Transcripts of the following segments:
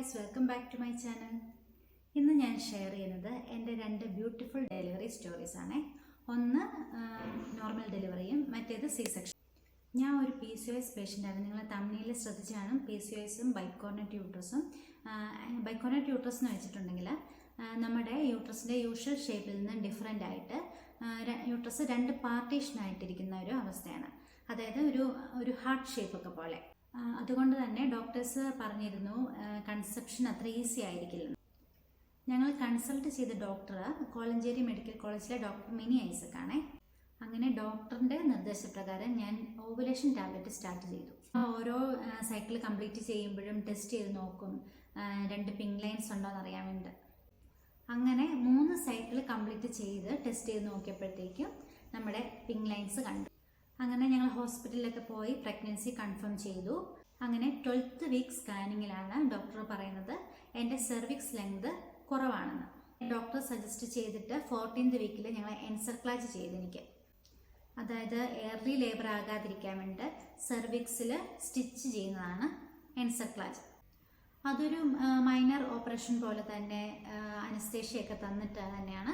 Guys, welcome back to my channel. ഇന്ന് ഞാൻ share ചെയ്യുന്നത് എൻ്റെ രണ്ട് ബ്യൂട്ടിഫുൾ ഡെലിവറി സ്റ്റോറീസ് ആണ്. ഒന്ന് നോർമൽ ഡെലിവറിയും മറ്റേത് സി സെക്ഷൻ. ഞാൻ ഒരു PCOS പേഷ്യൻ്റാണ്. നിങ്ങൾ തമിഴിൽ ശ്രദ്ധിച്ച് കാണും. PCOSും ബൈക്കോർണറ്റ് യൂട്രസും. ബൈക്കോർണറ്റ് യൂട്രസ് എന്ന് വെച്ചിട്ടുണ്ടെങ്കിൽ നമ്മുടെ യൂട്രസിൻ്റെ യൂഷ്വൽ ഷേപ്പിൽ നിന്ന് ഡിഫറെൻ്റ് ആയിട്ട് യൂട്രസ് രണ്ട് പാർട്ടീഷനായിട്ടിരിക്കുന്ന ഒരു അവസ്ഥയാണ്. അതായത് ഒരു ഹാർട്ട് ഷേപ്പൊക്കെ പോലെ. അതുകൊണ്ട് തന്നെ ഡോക്ടേഴ്സ് പറഞ്ഞിരുന്നു കൺസെപ്ഷൻ അത്ര ഈസി ആയിരിക്കില്ല. ഞങ്ങൾ കൺസൾട്ട് ചെയ്ത ഡോക്ടർ കോലഞ്ചേരി മെഡിക്കൽ കോളേജിലെ ഡോക്ടർ മിനി ഐസക് ആണ്. അങ്ങനെ ഡോക്ടറിൻ്റെ നിർദ്ദേശപ്രകാരം ഞാൻ ഓവുലേഷൻ ടാബ്ലറ്റ് സ്റ്റാർട്ട് ചെയ്തു. ഓരോ സൈക്കിൾ കംപ്ലീറ്റ് ചെയ്യുമ്പോഴും ടെസ്റ്റ് ചെയ്ത് നോക്കും, രണ്ട് പിങ്ക് ലൈൻസ് ഉണ്ടോ എന്ന് അറിയാൻ വേണ്ടി. അങ്ങനെ 3 സൈക്കിൾ കംപ്ലീറ്റ് ചെയ്ത് ടെസ്റ്റ് ചെയ്ത് നോക്കിയപ്പോഴത്തേക്കും നമ്മുടെ പിങ്ക് ലൈൻസ് കണ്ടു. അങ്ങനെ ഞങ്ങൾ ഹോസ്പിറ്റലിലൊക്കെ പോയി പ്രഗ്നൻസി കൺഫേം ചെയ്തു. അങ്ങനെ 12th വീക്ക് സ്കാനിങ്ങിലാണ് ഡോക്ടർ പറയുന്നത് എൻ്റെ സെർവിക്സ് ലെങ്ത് കുറവാണെന്ന്. ഡോക്ടർ സജസ്റ്റ് ചെയ്തിട്ട് 14th വീക്കിൽ ഞങ്ങൾ എൻസർക്ലാജ് ചെയ്ത് എനിക്ക്, അതായത് എയർലി ലേബർ ആകാതിരിക്കാൻ വേണ്ടി സെർവിക്സിൽ സ്റ്റിച്ച് ചെയ്യുന്നതാണ് എൻസർക്ലാജ്. അതൊരു മൈനർ ഓപ്പറേഷൻ പോലെ തന്നെ അനസ്തേഷ്യയൊക്കെ തന്നിട്ട് തന്നെയാണ്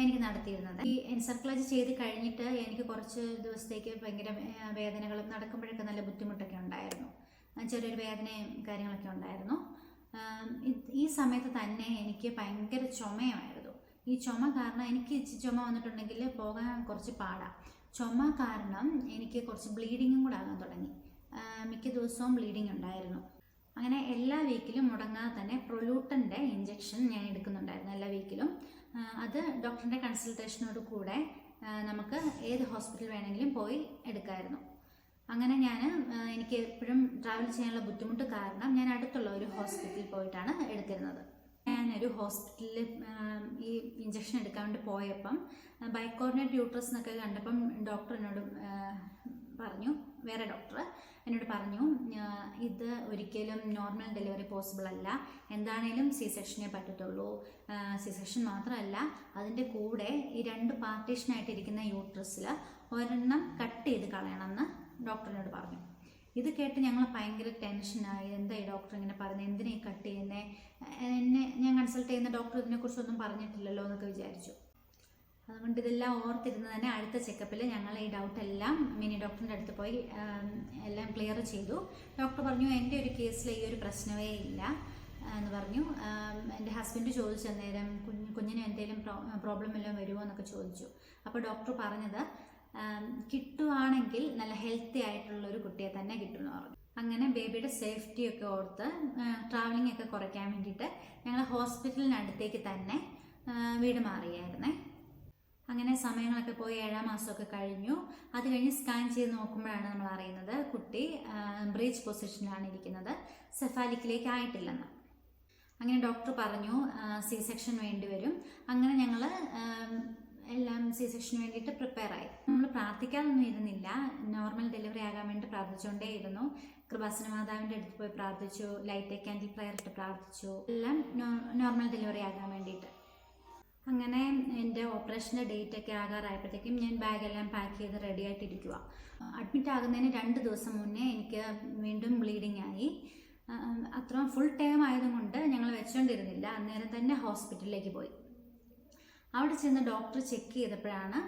എനിക്ക് നടത്തിയിരുന്നത്. ഈ എൻസർക്ലാജ് ചെയ്ത് കഴിഞ്ഞിട്ട് എനിക്ക് കുറച്ച് ദിവസത്തേക്ക് ഭയങ്കര വേദനകളും നടക്കുമ്പോഴൊക്കെ നല്ല ബുദ്ധിമുട്ടൊക്കെ ഉണ്ടായിരുന്നു. ചെറിയൊരു വേദനയും കാര്യങ്ങളൊക്കെ ഉണ്ടായിരുന്നു. ഈ സമയത്ത് തന്നെ എനിക്ക് ഭയങ്കര ചുമയായിരുന്നു. ഈ ചുമ കാരണം എനിക്ക് ചുമ വന്നിട്ടുണ്ടെങ്കിൽ പോകാൻ കുറച്ച് പാടാണ്. ചുമ കാരണം എനിക്ക് കുറച്ച് ബ്ലീഡിങ്ങും കൂടെ ആകാൻ തുടങ്ങി. മിക്ക ദിവസവും ബ്ലീഡിങ് ഉണ്ടായിരുന്നു. അങ്ങനെ എല്ലാ വീക്കിലും മുടങ്ങാതെ തന്നെ പ്രൊലൂട്ടൻ്റെ ഇഞ്ചക്ഷൻ ഞാൻ എടുക്കുന്നുണ്ടായിരുന്നു എല്ലാ വീക്കിലും. അത് ഡോക്ടറിൻ്റെ കൺസൾട്ടേഷനോട് കൂടെ നമുക്ക് ഏത് ഹോസ്പിറ്റൽ വേണമെങ്കിലും പോയി എടുക്കാമായിരുന്നു. അങ്ങനെ എനിക്ക് എപ്പോഴും ട്രാവൽ ചെയ്യാനുള്ള ബുദ്ധിമുട്ട് കാരണം ഞാൻ അടുത്തുള്ള ഒരു ഹോസ്പിറ്റലിൽ പോയിട്ടാണ് എടുത്തിരുന്നത്. ഞാനൊരു ഹോസ്പിറ്റലിൽ ഈ ഇഞ്ചക്ഷൻ എടുക്കാൻ വേണ്ടി പോയപ്പം ബൈക്കോർണറ്റ് യൂട്രസ് എന്നൊക്കെ കണ്ടപ്പം ഡോക്ടർ എന്നോട് പറഞ്ഞു, വേറെ ഡോക്ടർ എന്നോട് പറഞ്ഞു, ഇത് ഒരിക്കലും നോർമൽ ഡെലിവറി പോസിബിൾ അല്ല, എന്താണേലും സി സെക്ഷനേ പറ്റത്തുള്ളൂ. സി സെക്ഷൻ മാത്രമല്ല, അതിൻ്റെ കൂടെ ഈ 2 പാർട്ടീഷനായിട്ടിരിക്കുന്ന യൂട്രസിൽ ഒരെണ്ണം കട്ട് ചെയ്ത് കളയണമെന്ന് ഡോക്ടറിനോട് പറഞ്ഞു. ഇത് കേട്ട് ഞങ്ങൾ ഭയങ്കര ടെൻഷനായി. എന്താ ഈ ഡോക്ടർ ഇങ്ങനെ പറയുന്നത്, എന്തിനാ ഈ കട്ട് ചെയ്യുന്നത്, ഞാൻ കൺസൾട്ട് ചെയ്യുന്ന ഡോക്ടർ ഇതിനെക്കുറിച്ചൊന്നും പറഞ്ഞിട്ടില്ലല്ലോ എന്നൊക്കെ വിചാരിച്ചു. അതുകൊണ്ട് ഇതെല്ലാം ഓർത്തിരുന്ന് തന്നെ അടുത്ത ചെക്കപ്പിൽ ഞങ്ങൾ ഈ ഡൗട്ടെല്ലാം മിനി ഡോക്ടറിൻ്റെ അടുത്ത് പോയി എല്ലാം ക്ലിയർ ചെയ്തു. ഡോക്ടർ പറഞ്ഞു എൻ്റെ ഒരു കേസിൽ ഈ ഒരു പ്രശ്നമേ ഇല്ല എന്ന് പറഞ്ഞു. എൻ്റെ ഹസ്ബൻഡ് ചോദിച്ചു അന്നേരം കുഞ്ഞിന് എന്തെങ്കിലും പ്രോബ്ലം എല്ലാം വരുമോ എന്നൊക്കെ ചോദിച്ചു. അപ്പോൾ ഡോക്ടർ പറഞ്ഞത് കിട്ടുവാണെങ്കിൽ നല്ല ഹെൽത്തി ആയിട്ടുള്ളൊരു കുട്ടിയെ തന്നെ കിട്ടുമെന്ന് പറഞ്ഞു. അങ്ങനെ ബേബിയുടെ സേഫ്റ്റിയൊക്കെ ഓർത്ത് ട്രാവലിംഗ് ഒക്കെ കുറയ്ക്കാൻ വേണ്ടിയിട്ട് ഞങ്ങൾ ഹോസ്പിറ്റലിനടുത്തേക്ക് തന്നെ വീട് മാറിയായിരുന്നേ. അങ്ങനെ സമയങ്ങളൊക്കെ പോയി 7ാം മാസമൊക്കെ കഴിഞ്ഞു. അത് കഴിഞ്ഞ് സ്കാൻ ചെയ്ത് നോക്കുമ്പോഴാണ് നമ്മൾ അറിയുന്നത് കുട്ടി ബ്രീച്ച് പൊസിഷനിലാണ് ഇരിക്കുന്നത്, സെഫാലിക്കിലേക്ക് ആയിട്ടില്ലെന്ന്. അങ്ങനെ ഡോക്ടർ പറഞ്ഞു സി സെക്ഷൻ വേണ്ടി വരും. അങ്ങനെ ഞങ്ങൾ എല്ലാം സി സെക്ഷന് വേണ്ടിയിട്ട് പ്രിപ്പയർ ആയി. നമ്മൾ പ്രാർത്ഥിക്കാനൊന്നും ഇരുന്നില്ല, നോർമൽ ഡെലിവറി ആകാൻ വേണ്ടി പ്രാർത്ഥിച്ചുകൊണ്ടേ ഇരുന്നു. കൃപാസന മാതാവിൻ്റെ അടുത്ത് പോയി പ്രാർത്ഥിച്ചു, ലൈറ്റ് ക്യാൻഡിൽ പ്രയർ ഇട്ട് പ്രാർത്ഥിച്ചു, എല്ലാം നോർമൽ ഡെലിവറി ആകാൻ വേണ്ടിയിട്ട്. അങ്ങനെ എൻ്റെ ഓപ്പറേഷൻ്റെ ഡേറ്റ് ഒക്കെ ആകാറായപ്പോഴത്തേക്കും ഞാൻ ബാഗെല്ലാം പാക്ക് ചെയ്ത് റെഡി ആയിട്ടിരിക്കുക. അഡ്മിറ്റ് ആകുന്നതിന് 2 ദിവസം മുന്നേ എനിക്ക് വീണ്ടും ബ്ലീഡിങ് ആയി. അത്രയും ഫുൾ ടൈം ആയതുകൊണ്ട് ഞങ്ങൾ വെച്ചുകൊണ്ടിരുന്നില്ല, അന്നേരം തന്നെ ഹോസ്പിറ്റലിലേക്ക് പോയി. അവിടെ ചെന്ന് ഡോക്ടർ ചെക്ക് ചെയ്തപ്പോഴാണ്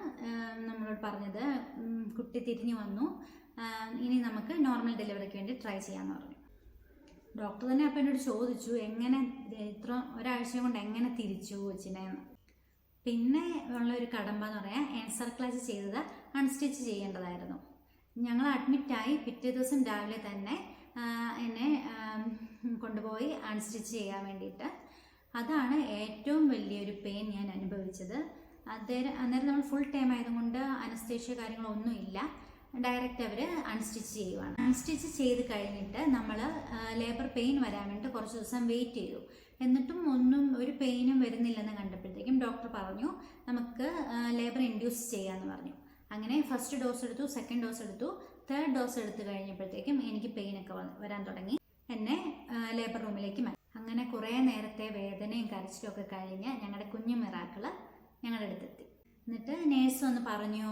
നമ്മളോട് പറഞ്ഞത് കുട്ടി തിരിഞ്ഞു വന്നു, ഇനി നമുക്ക് നോർമൽ ഡെലിവറിക്ക് വേണ്ടി ട്രൈ ചെയ്യാമെന്ന് പറഞ്ഞു. ഡോക്ടർ തന്നെ അപ്പോൾ എന്നോട് ചോദിച്ചു എങ്ങനെ ഒരാഴ്ച കൊണ്ട് എങ്ങനെ തിരിച്ചു കൊച്ചിനെന്ന്. പിന്നെ ഉള്ളൊരു കടമ്പ എന്ന് പറയാൻ എൻസർക്ലാജ് ചെയ്തത് അൺസ്റ്റിച്ച് ചെയ്യേണ്ടതായിരുന്നു. ഞങ്ങൾ അഡ്മിറ്റായി പിറ്റേ ദിവസം രാവിലെ തന്നെ എന്നെ കൊണ്ടുപോയി അൺസ്റ്റിച്ച് ചെയ്യാൻ വേണ്ടിയിട്ട്. അതാണ് ഏറ്റവും വലിയൊരു പെയിൻ ഞാൻ അനുഭവിച്ചത്. അന്നേരം നമ്മൾ ഫുൾ ടൈം ആയതുകൊണ്ട് അനസ്തേഷ്യ കാര്യങ്ങളൊന്നും ഇല്ല, ഡയറക്റ്റ് അവർ അൺസ്റ്റിച്ച് ചെയ്യുവാണ്. അൺസ്റ്റിച്ച് ചെയ്ത് കഴിഞ്ഞിട്ട് നമ്മൾ ലേബർ പെയിൻ വരാൻ വേണ്ടി കുറച്ച് ദിവസം വെയിറ്റ് ചെയ്തു. എന്നിട്ടും ഒരു പെയിനും വരുന്നില്ലെന്ന് കണ്ടപ്പോഴത്തേക്കും ഡോക്ടർ പറഞ്ഞു നമുക്ക് ലേബർ ഇൻഡ്യൂസ് ചെയ്യാമെന്ന് പറഞ്ഞു. അങ്ങനെ ഫസ്റ്റ് ഡോസ് എടുത്തു, സെക്കൻഡ് ഡോസ് എടുത്തു, തേർഡ് ഡോസ് എടുത്ത് കഴിഞ്ഞപ്പോഴത്തേക്കും എനിക്ക് പെയിനൊക്കെ വരാൻ തുടങ്ങി. എന്നെ ലേബർ റൂമിലേക്ക് മാറ്റി. അങ്ങനെ കുറേ നേരത്തെ വേദനയും കരച്ചിലും ഒക്കെ കഴിഞ്ഞ് ഞങ്ങളുടെ കുഞ്ഞു മിറാക്കിൾ ഞങ്ങളുടെ അടുത്തെത്തി. എന്നിട്ട് നേഴ്സ് വന്ന് പറഞ്ഞു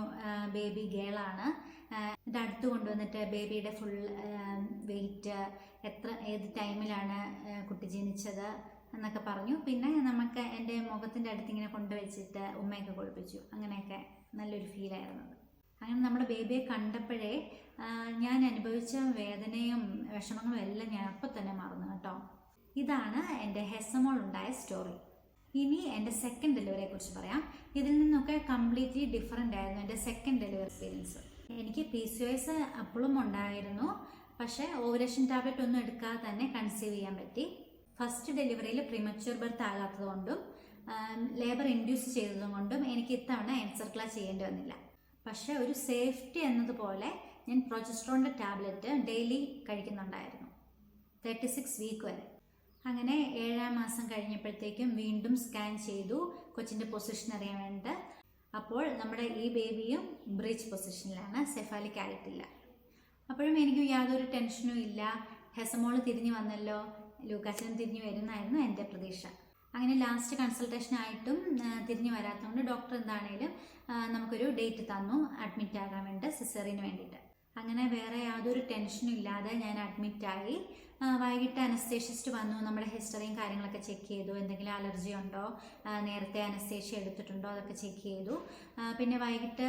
ബേബി ഗേളാണ്. എന്നിട്ട് അടുത്ത് കൊണ്ടുവന്നിട്ട് ബേബിയുടെ ഫുൾ വെയിറ്റ്, ഏത് ടൈമിലാണ് കുട്ടി ജനിച്ചത് എന്നൊക്കെ പറഞ്ഞു. പിന്നെ നമുക്ക് എൻ്റെ മുഖത്തിൻ്റെ അടുത്ത് ഇങ്ങനെ കൊണ്ടുവച്ചിട്ട് ഉമ്മയൊക്കെ കുളിപ്പിച്ചു. അങ്ങനെയൊക്കെ നല്ലൊരു ഫീലായിരുന്നത്. അങ്ങനെ നമ്മുടെ ബേബിയെ കണ്ടപ്പോഴേ ഞാൻ അനുഭവിച്ച വേദനയും വിഷമങ്ങളും എല്ലാം ഞാൻ അപ്പം തന്നെ മറന്നു കേട്ടോ. ഇതാണ് എൻ്റെ ഹെസമോൾ ഉണ്ടായ സ്റ്റോറി. ഇനി എൻ്റെ സെക്കൻഡ് ഡെലിവറിയെ കുറിച്ച് പറയാം. ഇതിൽ നിന്നൊക്കെ കംപ്ലീറ്റ്ലി ഡിഫറെൻ്റ് ആയിരുന്നു എൻ്റെ സെക്കൻഡ് ഡെലിവറി എക്സ്പീരിയൻസ്. എനിക്ക് PCOS അപ്പോഴും ഉണ്ടായിരുന്നു, പക്ഷേ ഓവറേഷൻ ടാബ്ലറ്റ് ഒന്നും എടുക്കാതെ തന്നെ കൺസീവ് ചെയ്യാൻ പറ്റി. ഫസ്റ്റ് ഡെലിവറിയിൽ പ്രീമച്യൂർ ബർത്ത് ആകാത്തതുകൊണ്ടും ലേബർ ഇൻഡ്യൂസ് ചെയ്തതുകൊണ്ടും എനിക്ക് ഇത്തവണ എൻസർക്ല ചെയ്യേണ്ടി വന്നില്ല. പക്ഷേ ഒരു സേഫ്റ്റി എന്നതുപോലെ ഞാൻ പ്രൊജസ്ട്രോണിൻ്റെ ടാബ്ലറ്റ് ഡെയിലി കഴിക്കുന്നുണ്ടായിരുന്നു 36 വീക്ക് വരെ. അങ്ങനെ 7-ാം മാസം കഴിഞ്ഞപ്പോഴത്തേക്കും വീണ്ടും സ്കാൻ ചെയ്തു കൊച്ചിൻ്റെ പൊസിഷൻ അറിയാൻ വേണ്ടി. അപ്പോൾ നമ്മുടെ ഈ ബേബിയും ബ്രീച്ച് പൊസിഷനിലാണ്, സെഫാലിക് ആയിട്ടില്ല. അപ്പോഴും എനിക്ക് യാതൊരു ടെൻഷനും ഇല്ല. ഹെസമോള് തിരിഞ്ഞു വന്നല്ലോ, ലൂക്കാച്ചനും തിരിഞ്ഞു വരുന്നായിരുന്നു എൻ്റെ പ്രതീക്ഷ. അങ്ങനെ ലാസ്റ്റ് കൺസൾട്ടേഷനായിട്ടും തിരിഞ്ഞു വരാത്തതുകൊണ്ട് ഡോക്ടർ എന്താണേലും നമുക്കൊരു ഡേറ്റ് തന്നു അഡ്മിറ്റ് ആകാൻ വേണ്ടി, സിസേറിയന് വേണ്ടിയിട്ട്. അങ്ങനെ വേറെ യാതൊരു ടെൻഷനും ഇല്ലാതെ ഞാൻ അഡ്മിറ്റായി. വൈകിട്ട് അനസ്തേഷ്യസ്റ്റ് വന്നു, നമ്മുടെ ഹിസ്റ്ററിയും കാര്യങ്ങളൊക്കെ ചെക്ക് ചെയ്തു. എന്തെങ്കിലും അലർജി ഉണ്ടോ, നേരത്തെ അനസ്തേഷ്യ എടുത്തിട്ടുണ്ടോ, അതൊക്കെ ചെക്ക് ചെയ്തു. പിന്നെ വൈകിട്ട്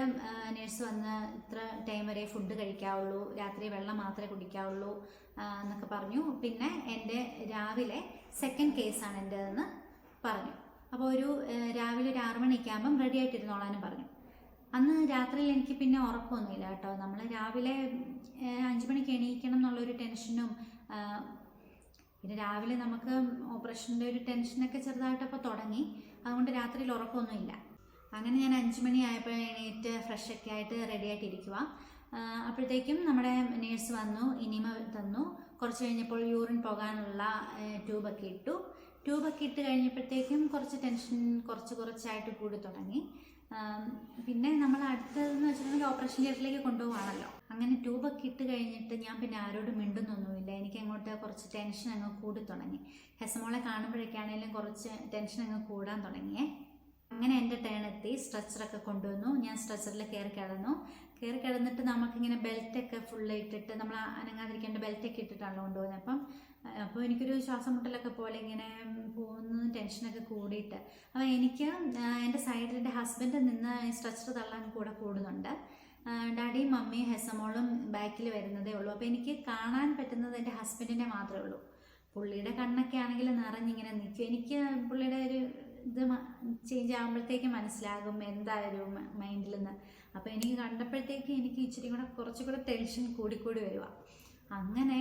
നേഴ്സ് വന്ന് ഇത്ര ടൈം വരെ ഫുഡ് കഴിക്കാവുള്ളൂ, രാത്രി വെള്ളം മാത്രമേ കുടിക്കാവുള്ളൂ എന്നൊക്കെ പറഞ്ഞു. പിന്നെ എൻ്റെ രാവിലെ സെക്കൻഡ് കേസാണ് എൻ്റെതെന്ന് പറഞ്ഞു. അപ്പോൾ രാവിലെ ഒരു 6 മണിക്കാകുമ്പം റെഡി ആയിട്ടിരുന്നോളാനും പറഞ്ഞു. അന്ന് രാത്രിയിൽ എനിക്ക് പിന്നെ ഉറക്കമൊന്നുമില്ല കേട്ടോ. നമ്മൾ രാവിലെ 5 മണിക്ക് എണീക്കണം എന്നുള്ളൊരു ടെൻഷനും, പിന്നെ രാവിലെ നമുക്ക് ഓപ്പറേഷൻ്റെ ഒരു ടെൻഷനൊക്കെ ചെറുതായിട്ടപ്പോൾ തുടങ്ങി. അതുകൊണ്ട് രാത്രിയിൽ ഉറക്കമൊന്നുമില്ല. അങ്ങനെ ഞാൻ 5 മണി ആയപ്പോൾ എണീറ്റ് ഫ്രഷൊക്കെ ആയിട്ട് റെഡി ആയിട്ടിരിക്കുക. അപ്പോഴത്തേക്കും നമ്മുടെ നേഴ്സ് വന്നു, ഇനിമ തന്നു. കുറച്ച് കഴിഞ്ഞപ്പോൾ യൂറിൻ പോകാനുള്ള ട്യൂബൊക്കെ ഇട്ടു. ട്യൂബൊക്കെ ഇട്ട് കഴിഞ്ഞപ്പോഴത്തേക്കും കുറച്ച് ടെൻഷൻ കുറച്ചായിട്ട് കൂടി തുടങ്ങി. പിന്നെ നമ്മൾ അടുത്തതെന്ന് വെച്ചിട്ടുണ്ടെങ്കിൽ ഓപ്പറേഷൻ തിയേറ്ററിലേക്ക് കൊണ്ടുപോകുകയാണല്ലോ. അങ്ങനെ ട്യൂബൊക്കെ ഇട്ട് കഴിഞ്ഞിട്ട് ഞാൻ പിന്നെ ആരോടും മിണ്ടുന്നൊന്നുമില്ല. എനിക്ക് അങ്ങോട്ട് കുറച്ച് ടെൻഷൻ അങ്ങ് കൂടി തുടങ്ങി. ഹെസമോളെ കാണുമ്പോഴേക്കാണെങ്കിലും കുറച്ച് ടെൻഷൻ അങ്ങ് കൂടാൻ തുടങ്ങിയേ. അങ്ങനെ എൻ്റെ ടേൺ എത്തി. സ്ട്രെച്ചറൊക്കെ കൊണ്ടുവന്നു. ഞാൻ സ്ട്രെച്ചറിൽ കയറി കിടന്നിട്ട് നമുക്കിങ്ങനെ ബെൽറ്റൊക്കെ ഫുള്ള് ഇട്ടിട്ട്, നമ്മൾ അനങ്ങാതിരിക്കേണ്ട ബെൽറ്റൊക്കെ ഇട്ടിട്ടാണല്ലോ കൊണ്ടുപോകുന്നത്. അപ്പോൾ എനിക്കൊരു ശ്വാസം മുട്ടലൊക്കെ പോലെ ഇങ്ങനെ പോകുന്ന ടെൻഷനൊക്കെ കൂടിയിട്ട്, അപ്പോൾ എനിക്ക് എൻ്റെ സൈഡിൽ എൻ്റെ ഹസ്ബൻഡ് നിന്ന് സ്ട്രെച്ചർ തള്ളാൻ കൂടെ കൂടുന്നുണ്ട്. ഡാഡിയും മമ്മിയും ഹെസമോളും ബാക്കിൽ വരുന്നതേ ഉള്ളൂ. അപ്പോൾ എനിക്ക് കാണാൻ പറ്റുന്നത് എൻ്റെ ഹസ്ബൻഡിനെ മാത്രമേ ഉള്ളൂ. പുള്ളിയുടെ കണ്ണൊക്കെ ആണെങ്കിൽ നിറഞ്ഞിങ്ങനെ നിൽക്കും. എനിക്ക് പുള്ളിയുടെ ഒരു ഇത് ചേഞ്ച് ആകുമ്പോഴത്തേക്ക് മനസ്സിലാകും എന്തായാലും മൈൻഡിൽ നിന്ന്. അപ്പോൾ എനിക്ക് കണ്ടപ്പോഴത്തേക്ക് എനിക്ക് ഇച്ചിരി കൂടെ കുറച്ചുകൂടെ ടെൻഷൻ കൂടിക്കൂടി വരിക. അങ്ങനെ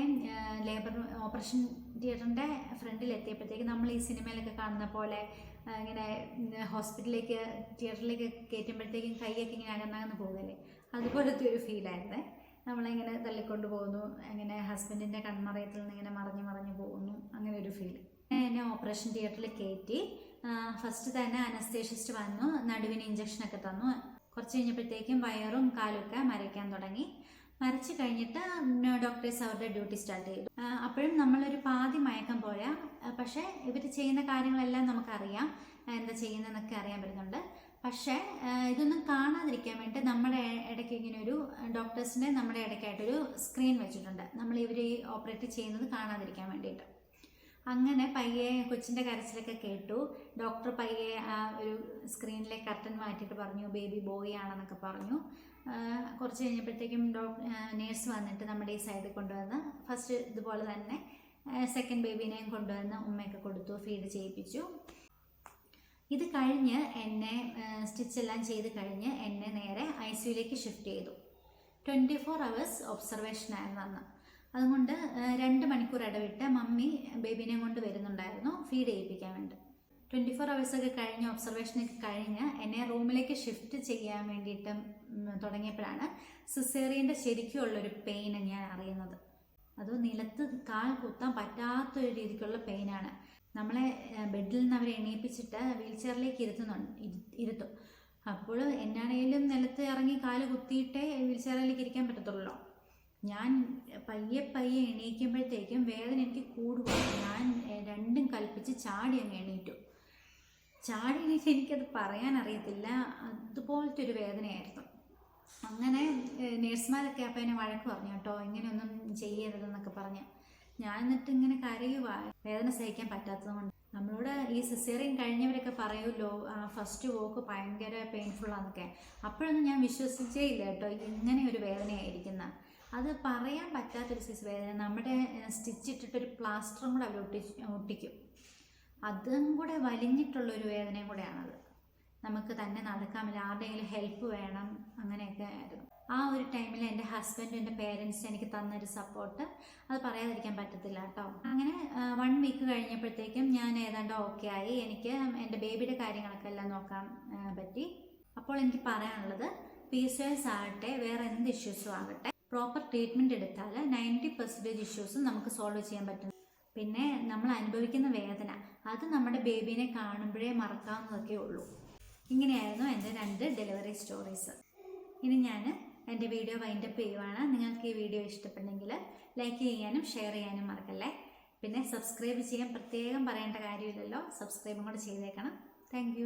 ലേബർ ഓപ്പറേഷൻ തിയേറ്ററിൻ്റെ ഫ്രണ്ടിൽ എത്തിയപ്പോഴത്തേക്ക് നമ്മൾ ഈ സിനിമയിലൊക്കെ കാണുന്ന പോലെ ഇങ്ങനെ തിയേറ്ററിലേക്ക് കയറ്റുമ്പോഴത്തേക്കും കൈയൊക്കെ ഇങ്ങനെ അകന്നകന്ന് പോകല്ലേ, അതുപോലത്തെ ഒരു ഫീലായിരുന്നേ. നമ്മളിങ്ങനെ തള്ളിക്കൊണ്ട് പോകുന്നു, അങ്ങനെ ഹസ്ബൻഡിൻ്റെ കൺമറയത്തിൽ നിന്ന് ഇങ്ങനെ മറിഞ്ഞു പോകുന്നു, അങ്ങനെ ഒരു ഫീൽ. എന്നെ ഓപ്പറേഷൻ തിയേറ്ററിൽ കയറ്റി. ഫസ്റ്റ് തന്നെ അനസ്തേഷ്യസ്റ്റ് വന്നു, നടുവിന് ഇഞ്ചക്ഷനൊക്കെ തന്നു. കുറച്ച് കഴിഞ്ഞപ്പോഴത്തേക്കും വയറും കാലുമൊക്കെ മരയ്ക്കാൻ തുടങ്ങി. മരച്ച് കഴിഞ്ഞിട്ട് ഡോക്ടേഴ്സ് അവരുടെ ഡ്യൂട്ടി സ്റ്റാർട്ട് ചെയ്തു. അപ്പോഴും നമ്മളൊരു പാതി മയക്കം പോയാൽ, പക്ഷേ ഇവർ ചെയ്യുന്ന കാര്യങ്ങളെല്ലാം നമുക്കറിയാം, എന്താ ചെയ്യുന്നതെന്നൊക്കെ അറിയാൻ പറ്റുന്നുണ്ട്. പക്ഷേ ഇതൊന്നും കാണാതിരിക്കാൻ വേണ്ടി നമ്മുടെ ഇടയ്ക്ക് ഇങ്ങനെ ഒരു ഡോക്ടേഴ്സിൻ്റെ നമ്മുടെ ഇടയ്ക്കായിട്ടൊരു സ്ക്രീൻ വെച്ചിട്ടുണ്ട്, നമ്മൾ ഇവർ ഓപ്പറേറ്റ് ചെയ്യുന്നത് കാണാതിരിക്കാൻ വേണ്ടിയിട്ട്. അങ്ങനെ പയ്യെ കൊച്ചിൻ്റെ കരച്ചിലൊക്കെ കേട്ടു. ഡോക്ടർ പയ്യെ ആ ഒരു സ്ക്രീനിലെ കർട്ടൻ മാറ്റിയിട്ട് പറഞ്ഞു ബേബി ബോയ് ആണെന്നൊക്കെ പറഞ്ഞു. കുറച്ച് കഴിഞ്ഞപ്പോഴത്തേക്കും നേഴ്സ് വന്നിട്ട് നമ്മുടെ ഈ സൈഡിൽ കൊണ്ടുവന്ന് ഫസ്റ്റ് ഇതുപോലെ തന്നെ സെക്കൻഡ് ബേബീനെയും കൊണ്ടുവന്ന് ഉമ്മയൊക്കെ കൊടുത്തു, ഫീഡ് ചെയ്യിപ്പിച്ചു. ഇത് കഴിഞ്ഞ് എന്നെ സ്റ്റിച്ചെല്ലാം ചെയ്ത് കഴിഞ്ഞ് എന്നെ നേരെ ICUലേക്ക് ഷിഫ്റ്റ് ചെയ്തു. 24 hours ഒബ്സർവേഷൻ ആയിരുന്നു അന്ന്. അതുകൊണ്ട് 2 മണിക്കൂർ ഇടവിട്ട് മമ്മി ബേബീനെ കൊണ്ട് വരുന്നുണ്ടായിരുന്നു ഫീഡ് ചെയ്യിപ്പിക്കാൻ വേണ്ടി. 24 hours ഒക്കെ കഴിഞ്ഞ് ഒബ്സർവേഷനൊക്കെ കഴിഞ്ഞ് എന്നെ റൂമിലേക്ക് ഷിഫ്റ്റ് ചെയ്യാൻ വേണ്ടിയിട്ട് തുടങ്ങിയപ്പോഴാണ് സിസേറിയൻ്റെ ശരിക്കുള്ളൊരു പെയിൻ ഞാൻ അറിയുന്നത്. അത് നിലത്ത് കാൽ കുത്താൻ പറ്റാത്തൊരു രീതിക്കുള്ള പെയിനാണ്. നമ്മളെ ബെഡിൽ നിന്ന് അവരെ എണീപ്പിച്ചിട്ട് വീൽ ചെയറിലേക്ക് ഇരുത്തും. അപ്പോൾ എന്നാണേലും നിലത്ത് ഇറങ്ങി കാല് കുത്തിയിട്ടേ വീൽ ചെയറിലേക്ക് ഇരിക്കാൻ പറ്റത്തുള്ളൂ. ഞാൻ പയ്യെ എണീക്കുമ്പോഴത്തേക്കും വേദന എനിക്ക് കൂടുക. ഞാൻ രണ്ടും കൽപ്പിച്ച് ചാടി അങ്ങ് എണീറ്റു. ചാടി എണീറ്റ് എനിക്കത് പറയാൻ അറിയത്തില്ല, അതുപോലത്തെ ഒരു വേദനയായിരുന്നു. അങ്ങനെ നേഴ്സുമാരൊക്കെ അപ്പം എന്നെ വഴക്ക് പറഞ്ഞു കേട്ടോ, ഇങ്ങനെയൊന്നും ചെയ്യരുതെന്നൊക്കെ പറഞ്ഞ്. ഞാൻ എന്നിട്ട് ഇങ്ങനെ കരയുക, വേദന സഹിക്കാൻ പറ്റാത്തത് കൊണ്ട്. നമ്മളോട് ഈ സിസേറിയൻ കഴിഞ്ഞവരൊക്കെ പറയുമല്ലോ ഫസ്റ്റ് വോക്ക് ഭയങ്കര പെയിൻഫുള്ളാന്നൊക്കെ. അപ്പോഴൊന്നും ഞാൻ വിശ്വസിച്ചേ ഇല്ല കേട്ടോ ഇങ്ങനെ ഒരു വേദനയായിരിക്കുന്ന. അത് പറയാൻ പറ്റാത്തൊരു സൈസ് വേദന. നമ്മുടെ സ്റ്റിച്ച് ഇട്ടിട്ടൊരു പ്ലാസ്റ്ററും കൂടെ അവർ ഒട്ടിക്കും, അതും കൂടെ വലിഞ്ഞിട്ടുള്ളൊരു വേദനയും കൂടെയാണത്. നമുക്ക് തന്നെ നടക്കാൻ പറ്റില്ല, ആരുടെയെങ്കിലും ഹെൽപ്പ് വേണം, അങ്ങനെയൊക്കെ ആയിരുന്നു. ആ ഒരു ടൈമിൽ എൻ്റെ ഹസ്ബൻഡും എൻ്റെ പേരൻസും എനിക്ക് തന്നൊരു സപ്പോർട്ട് അത് പറയാതിരിക്കാൻ പറ്റത്തില്ല കേട്ടോ. അങ്ങനെ 1 വീക്ക് കഴിഞ്ഞപ്പോഴത്തേക്കും ഞാൻ ഏതാണ്ട് ഓക്കെ ആയി. എനിക്ക് എൻ്റെ ബേബിയുടെ കാര്യങ്ങളൊക്കെ എല്ലാം നോക്കാൻ പറ്റി. അപ്പോൾ എനിക്ക് പറയാനുള്ളത്, PCOS ആകട്ടെ വേറെ എന്ത് ഇഷ്യൂസും ആകട്ടെ, പ്രോപ്പർ ട്രീറ്റ്മെൻറ്റ് എടുത്താൽ 90% ഇഷ്യൂസും നമുക്ക് സോൾവ് ചെയ്യാൻ പറ്റും. പിന്നെ നമ്മൾ അനുഭവിക്കുന്ന വേദന അത് നമ്മുടെ ബേബീനെ കാണുമ്പോഴേ മറക്കാവുന്നതൊക്കെ ഉള്ളൂ. ഇങ്ങനെയായിരുന്നു എൻ്റെ 2 ഡെലിവറി സ്റ്റോറീസ്. ഇനി ഞാൻ എൻ്റെ വീഡിയോ വൈൻഡപ്പ് ചെയ്യുവാണ്. നിങ്ങൾക്ക് ഈ വീഡിയോ ഇഷ്ടപ്പെട്ടെങ്കിൽ ലൈക്ക് ചെയ്യാനും ഷെയർ ചെയ്യാനും മറക്കല്ലേ. പിന്നെ സബ്സ്ക്രൈബ് ചെയ്യാൻ പ്രത്യേകം പറയേണ്ട കാര്യമില്ലല്ലോ, സബ്സ്ക്രൈബും കൂടെ ചെയ്തേക്കണം. താങ്ക്